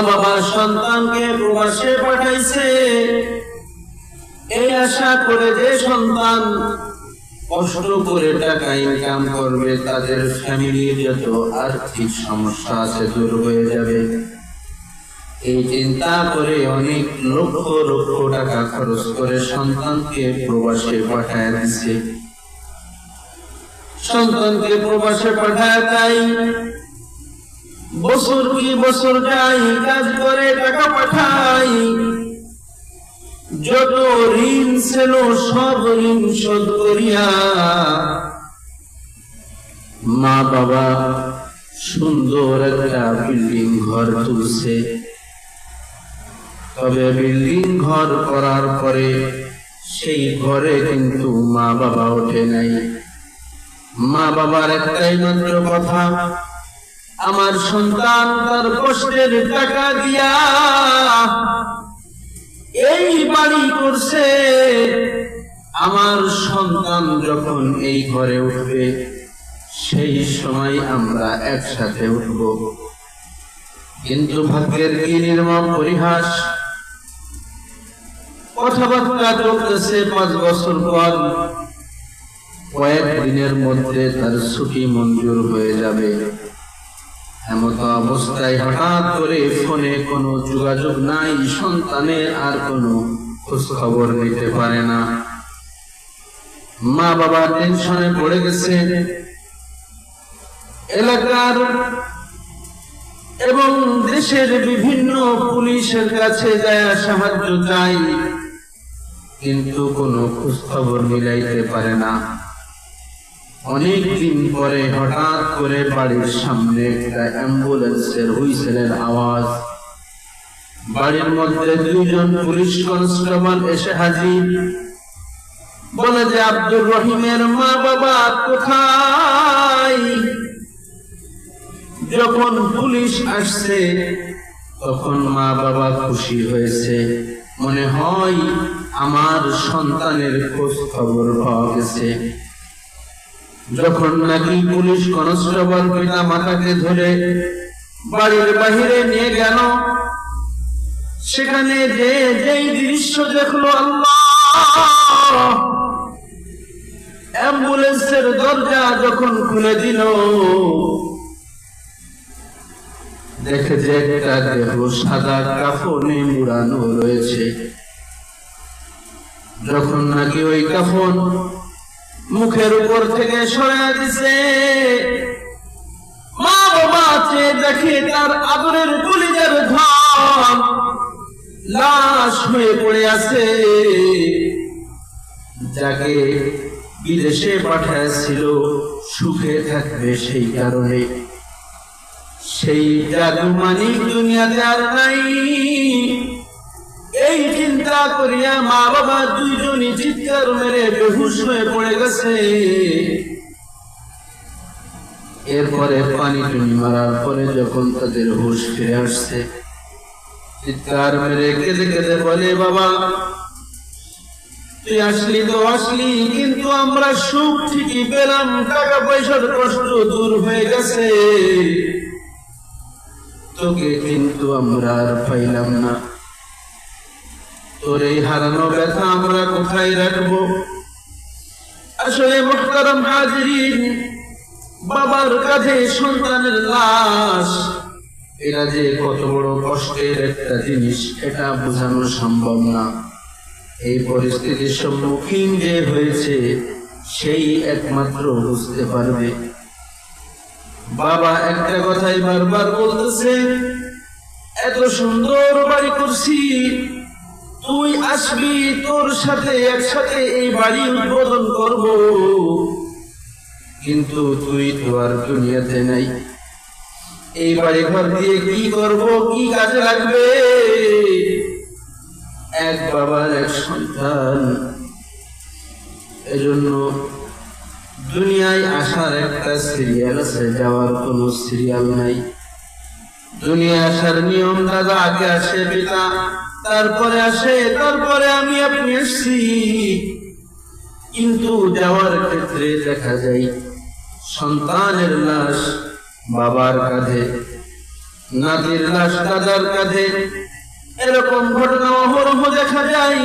বাবা সন্তানকে প্রবাসে পাঠাইছে এই আশা করে যে সন্তান কষ্ট করে টাকা ইনকাম করবে, তাদের ফ্যামিলির যত আর্থিক সমস্যা আছে দূর হয়ে যাবে, এই চিন্তা করে অনেক লক্ষ লক্ষ টাকা খরচ করে সন্তানকে প্রবাসে পাঠায় দিচ্ছে। সন্তানকে প্রবাসে পাঠায় তাই বছর কি বছর যাই, কাজ করে টাকা পাঠাই, যত ঋণ ছিল সব ঋণ শোধ করিয়া মা বাবা সুন্দর একটা বিল্ডিং ঘর তুলছে। তবে বিল্ডিং ঘর করার পরে সেই ঘরে কিন্তু মা বাবা ওঠে নাই। মা বাবার একটাই মাত্র কথা, আমার সন্তান তার কষ্টের টাকা দিয়া এই বাড়ি করছে, আমার সন্তান যখন এই ঘরে উঠবে সেই সময় আমরা একসাথে উঠব। কিন্তু ভাগ্যের কি নির্মম পরিহাস, কথাবার্তা চলতেছে 5 বছর পর কয়েক দিনের মধ্যে তার ছুটি মঞ্জুর হয়ে যাবে। এমত অবস্থায় হঠাৎ করে ফোনে কোনো যোগাযোগ নাই, সন্তানের আর কোনো খোঁজ খবর নিতে পারে না। মা বাবা টেনশনে পড়ে গেছে। এলাকার এবং দেশের বিভিন্ন পুলিশের কাছে যায় সাহায্য চাই, কিন্তু কোনো খোঁজ খবর মিলাইতে পারে না। অনেক দিন পরে হঠাৎ করে বাড়ির সামনে একটা অ্যাম্বুলেন্সের হুইসেলের আওয়াজ। বাড়ির মধ্যে 2 জন পুলিশ কনস্টেবল এসে হাজির। বলে যে আব্দুর রহিমের মা বাবা কোথায়? যখন পুলিশ আসছে তখন মা বাবা খুশি হয়েছে, মনে হয় আমার সন্তানের খোঁজ খবর পাওয়া গেছে। যখন নাকি পুলিশ কনস্টেবল পিতা মাতাকে ধরে বাড়ির বাহিরে নিয়ে গেল, সেখানে যেই দৃশ্য দেখলো, আল্লাহ! অ্যাম্বুলেন্সের দরজা যখন খুলে দিল, দেখে যে একটা দেহ সাদা কাফনে মুড়ানো রয়েছে। যখন নাকি ওই কাফন মুখের উপর থেকে সরাইয়া দিছে, মা বাবা চেয়ে দেখে তার আদরের কলিজার ধন লাশ হয়ে পড়ে আছে। যাকে বিদেশে পাঠাইছিল সুখে থাকবে সেই কারণে, সেই জাদু মানিক দুনিয়াতে আর নাই। এই চিন্তা করিয়া মা বাবা 2 জনই চিৎকার মেরে বেহুশ হয়ে পড়ে গেছে। এরপরে পানি টুনি মারার পরে যখন তাদের হুঁশ ফিরে আসছে, চিৎকার মেরে কেঁদে কেঁদে বলে, বাবা তুই আসলি তো আসলি, কিন্তু আমরা সুখ ঠিকই পেলাম, টাকা পয়সার কষ্ট দূর হয়ে গেছে, তোকে কিন্তু আমরা আর পাইলাম না। তোর এই হারানো ব্যথা আমরা কোথায় রাখবো? আসলে মুহতারাম হাজিরিন, বাবার কাঁধে সন্তানের লাশ, এটা যে কত বড় কষ্টের একটা জিনিস এটা বোঝানো সম্ভব না। এই পরিস্থিতির সম্মুখীন যে হয়েছে সেই একমাত্র বুঝতে পারবে। বাবা একটা কথাই বারবার বলতেছে, এত সুন্দর বাড়ি করছি, তুই আসবি, তোর সাথে একসাথে এই বাড়ি উদ্বোধন করব, কিন্তু তুই তো আর দুনিয়াতে নাই। এই বাড়ি ঘর দিয়ে কি করব, কি কাজে লাগবে? এক বাবার এক সন্তান, এজন্য দুনিয়ায় আসার একটা সিরিয়াল আছে, যাওয়ার কোনো সিরিয়াল নাই। দুনিয়ায় আসার নিয়ম দাদা, আগে আসে পিতা, তারপরে আসে, তারপরে আমি আপনি আসছি। কিন্তু যাওয়ার ক্ষেত্রে দেখা যায় সন্তানের লাশ বাবার কাঁধে, নাতির লাশ দাদার কাঁধে, এরকম ঘটনা অহরহ দেখা যায়।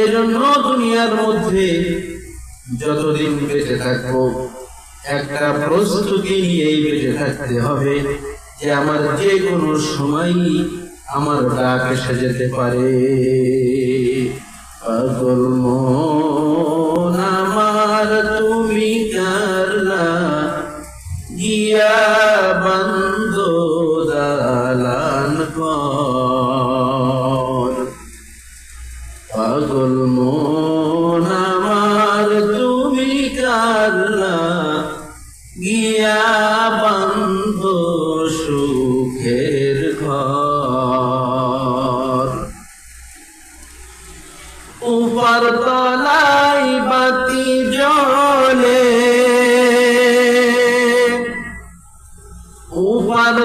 এজন্য দুনিয়ার মধ্যে যতদিন বেঁচে থাকবো একটা প্রস্তুতি নিয়েই বেঁচে থাকতে হবে যে আমার যে কোনো সময় আমার ডাক এসে যেতে পারে। পাগল মন আমার তুমি কারলা গিয়া বন্ধ দালান ঘর। পাগল মন আমার তুমি কারলা গিয়া বন্ধ সুখের ঘর। উপর তলাই বাতি জ্বলে, উপর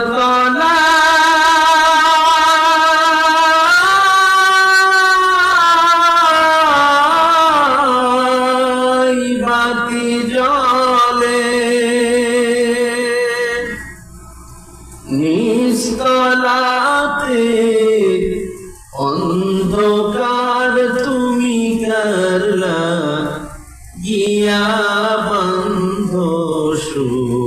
তলাই বাতি জ্বলে, নিস্তলাতে অন্ধকার তুমি কারলা গিয়া বন্ধ সুখের